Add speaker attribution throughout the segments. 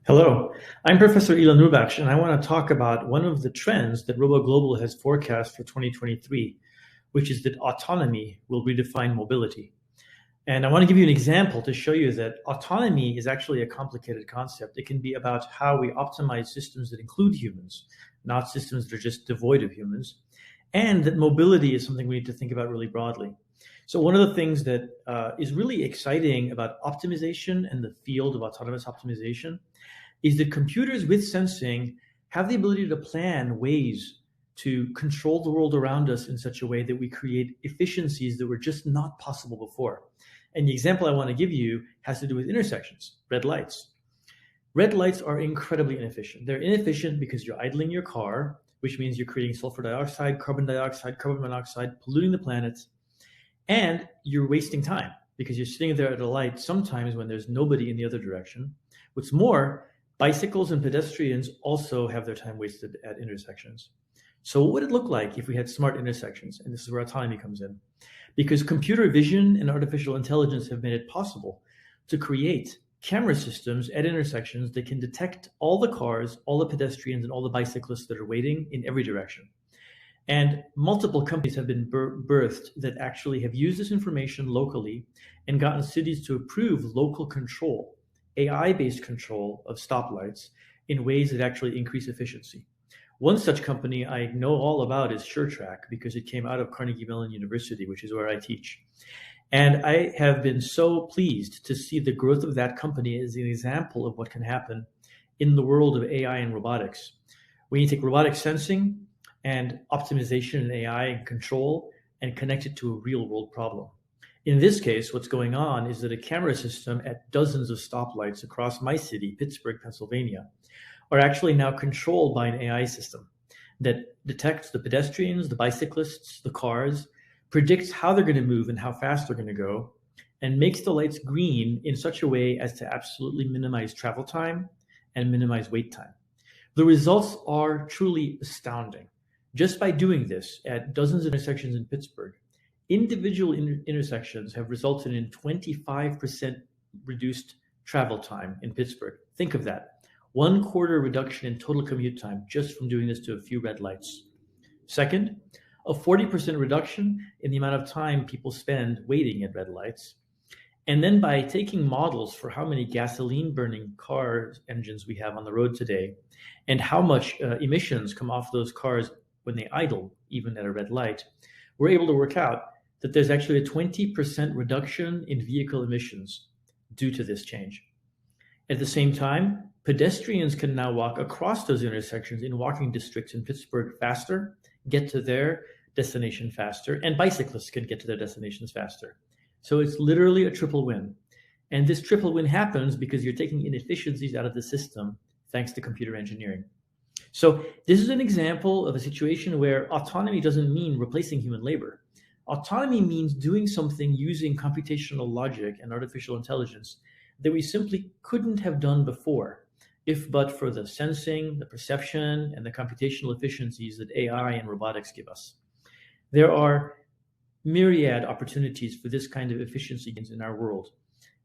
Speaker 1: Hello, I'm Professor Illah Nourbakhsh, and I want to talk about one of the trends that RoboGlobal has forecast for 2023, which is that autonomy will redefine mobility. And I want to give you an example to show you that autonomy is actually a complicated concept. It can be about how we optimize systems that include humans, not systems that are just devoid of humans, and that mobility is something we need to think about really broadly. So one of the things that is really exciting about optimization and the field of autonomous optimization is that computers with sensing have the ability to plan ways to control the world around us in such a way that we create efficiencies that were just not possible before. And the example I want to give you has to do with intersections, red lights. Red lights are incredibly inefficient. They're inefficient because you're idling your car, which means you're creating sulfur dioxide, carbon monoxide, polluting the planet, and you're wasting time because you're sitting there at a light sometimes when there's nobody in the other direction. What's more, bicycles and pedestrians also have their time wasted at intersections. So what would it look like if we had smart intersections? And this is where autonomy comes in. Because computer vision and artificial intelligence have made it possible to create camera systems at intersections that can detect all the cars, all the pedestrians, and all the bicyclists that are waiting in every direction. And multiple companies have been birthed that actually have used this information locally and gotten cities to approve local control, AI-based control of stoplights in ways that actually increase efficiency. One such company I know all about is SureTrack because it came out of Carnegie Mellon University, which is where I teach. And I have been so pleased to see the growth of that company as an example of what can happen in the world of AI and robotics. When you take robotic sensing and optimization and AI and control and connect it to a real world problem. In this case, what's going on is that a camera system at dozens of stoplights across my city, Pittsburgh, Pennsylvania, are actually now controlled by an AI system that detects the pedestrians, the bicyclists, the cars, predicts how they're going to move and how fast they're going to go, and makes the lights green in such a way as to absolutely minimize travel time and minimize wait time. The results are truly astounding. Just by doing this at dozens of intersections in Pittsburgh, individual intersections have resulted in 25% reduced travel time in Pittsburgh. Think of that. 1/4 reduction in total commute time just from doing this to a few red lights. Second, a 40% reduction in the amount of time people spend waiting at red lights. And then by taking models for how many gasoline burning car engines we have on the road today and how much emissions come off those cars when they idle, even at a red light, we're able to work out that there's actually a 20% reduction in vehicle emissions due to this change. At the same time, pedestrians can now walk across those intersections in walking districts in Pittsburgh faster, get to their destination faster, and bicyclists can get to their destinations faster. So it's literally a triple win. And this triple win happens because you're taking inefficiencies out of the system thanks to computer engineering. So this is an example of a situation where autonomy doesn't mean replacing human labor. Autonomy means doing something using computational logic and artificial intelligence that we simply couldn't have done before, if but for the sensing, the perception, and the computational efficiencies that AI and robotics give us. There are myriad opportunities for this kind of efficiency gains in our world,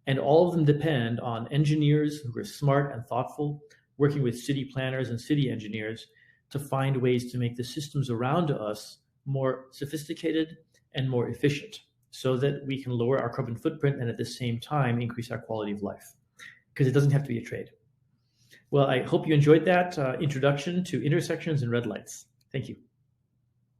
Speaker 1: and all of them depend on engineers who are smart and thoughtful, working with city planners and city engineers to find ways to make the systems around us more sophisticated and more efficient so that we can lower our carbon footprint and at the same time increase our quality of life, because it doesn't have to be a trade. Well, I hope you enjoyed that introduction to intersections and red lights. Thank you.